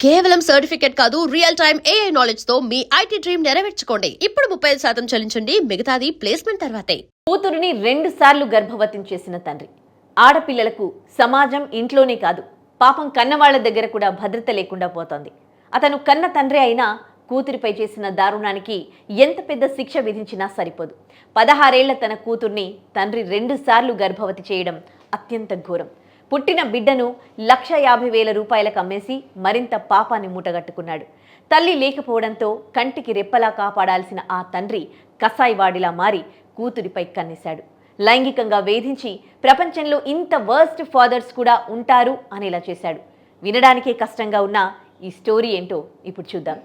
కేవలం సర్టిఫికేట్ కాదు, real time AI knowledge తో మీ ఐటీ డ్రీమ్ నెరవేర్చుకోండి. ఇప్పుడు 35% చెల్లించండి, మిగతాది ప్లేస్మెంట్ తర్వాతే. కూతురుని 2 సార్లు గర్భవతిని చేసిన తండ్రి. ఆడపిల్లలకు సమాజం ఇంట్లోనే కాదు, పాపం కన్నవాళ్ల దగ్గర కూడా భద్రత లేకుండా పోతోంది. అతను కన్న తండ్రి అయినా కూతురిపై చేసిన దారుణానికి ఎంత పెద్ద శిక్ష విధించినా సరిపోదు. 16 ఏళ్ల తన కూతుర్ని తండ్రి 2 సార్లు గర్భవతి చేయడం అత్యంత ఘోరం. పుట్టిన బిడ్డను 1,50,000 రూపాయలకు అమ్మేసి మరింత పాపాన్ని మూటగట్టుకున్నాడు. తల్లి లేకపోవడంతో కంటికి రెప్పలా కాపాడాల్సిన ఆ తండ్రి కసాయివాడిలా మారి కూతురిపై కన్నేశాడు. లైంగికంగా వేధించి ప్రపంచంలో ఇంత వర్స్ట్ ఫాదర్స్ కూడా ఉంటారు అనేలా చేశాడు. వినడానికే కష్టంగా ఉన్న ఈ స్టోరీ ఏంటో ఇప్పుడు చూద్దాం.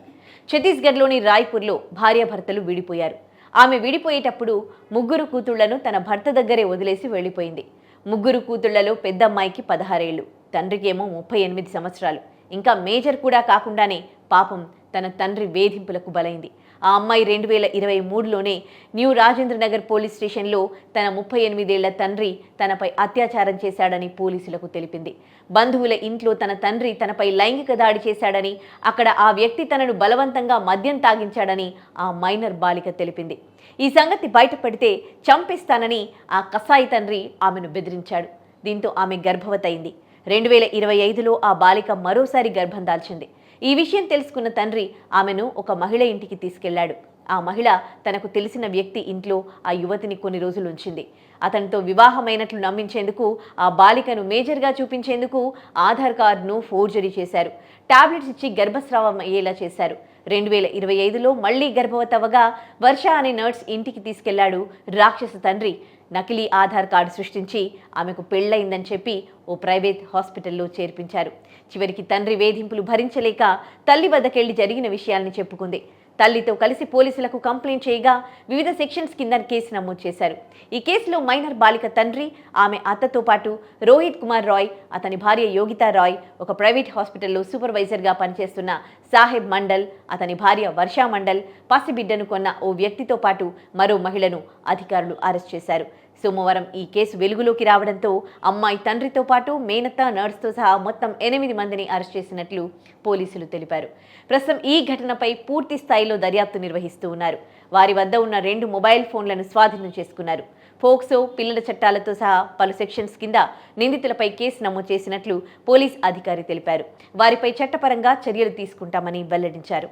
ఛత్తీస్గఢ్లోని రాయ్పూర్లో భార్యాభర్తలు విడిపోయారు. ఆమె విడిపోయేటప్పుడు 3 కూతుళ్లను తన భర్త దగ్గరే వదిలేసి వెళ్లిపోయింది. 3 కూతుళ్లలో పెద్దమ్మాయికి 16 ఏళ్లు, తండ్రికేమో 38 సంవత్సరాలు. ఇంకా మేజర్ కూడా కాకుండానే పాపం తన తండ్రి వేధింపులకు బలైంది. ఆ అమ్మాయి 2023లోనే న్యూ రాజేంద్రనగర్ పోలీస్ స్టేషన్లో తన 38 ఏళ్ల తండ్రి తనపై అత్యాచారం చేశాడని పోలీసులకు తెలిపింది. బంధువుల ఇంట్లో తన తండ్రి తనపై లైంగిక దాడి చేశాడని, అక్కడ ఆ వ్యక్తి తనను బలవంతంగా మద్యం తాగించాడని ఆ మైనర్ బాలిక తెలిపింది. ఈ సంగతి బయటపడితే చంపేస్తానని ఆ కసాయి తండ్రి ఆమెను బెదిరించాడు. దీంతో ఆమె గర్భవతయింది. 2025లో ఆ బాలిక మరోసారి గర్భం దాల్చింది. ఈ విషయం తెలుసుకున్న తండ్రి ఆమెను ఒక మహిళ ఇంటికి తీసుకెళ్లాడు. ఆ మహిళ తనకు తెలిసిన వ్యక్తి ఇంట్లో ఆ యువతిని కొన్ని రోజులు ఉంచింది. అతనితో వివాహమైనట్లు నమ్మించేందుకు, ఆ బాలికను మేజర్గా చూపించేందుకు ఆధార్ కార్డును ఫోర్జరీ చేశారు. టాబ్లెట్స్ ఇచ్చి గర్భస్రావం అయ్యేలా చేశారు. 2025లో మళ్లీ గర్భవతవగా వర్ష అనే నర్స్ ఇంటికి తీసుకెళ్లాడు రాక్షస తండ్రి. నకిలీ ఆధార్ కార్డు సృష్టించి ఆమెకు పెళ్లయిందని చెప్పి ఓ ప్రైవేట్ హాస్పిటల్లో చేర్పించారు. చివరికి తండ్రి వేధింపులు భరించలేక తల్లి వద్దకెళ్లి జరిగిన విషయాల్ని చెప్పుకుంది. తల్లితో కలిసి పోలీసులకు కంప్లైంట్ చేయగా వివిధ సెక్షన్స్ కింద కేసు నమోదు చేశారు. ఈ కేసులో మైనర్ బాలిక తండ్రి, ఆమె అత్తతో పాటు రోహిత్ కుమార్ రాయ్, అతని భార్య యోగితా రాయ్, ఒక ప్రైవేట్ హాస్పిటల్లో సూపర్వైజర్గా పనిచేస్తున్న సాహెబ్ మండల్, అతని భార్య వర్షా మండల్, పసిబిడ్డను కొన్న ఓ వ్యక్తితో పాటు మరో మహిళను అధికారులు అరెస్ట్ చేశారు. సోమవారం ఈ కేసు వెలుగులోకి రావడంతో అమ్మాయి తండ్రితో పాటు మేనత్త, నర్స్తో సహా మొత్తం 8 మందిని అరెస్ట్ చేసినట్లు పోలీసులు తెలిపారు. ప్రస్తుతం ఈ ఘటనపై పూర్తి స్థాయిలో దర్యాప్తు నిర్వహిస్తూ ఉన్నారు. వారి వద్ద ఉన్న 2 మొబైల్ ఫోన్లను స్వాధీనం చేసుకున్నారు. పోక్సో, పిల్లల చట్టాలతో సహా పలు సెక్షన్స్ కింద నిందితులపై కేసు నమోదు చేసినట్లు పోలీస్ అధికారి తెలిపారు. వారిపై చట్టపరంగా చర్యలు తీసుకుంటామని వెల్లడించారు.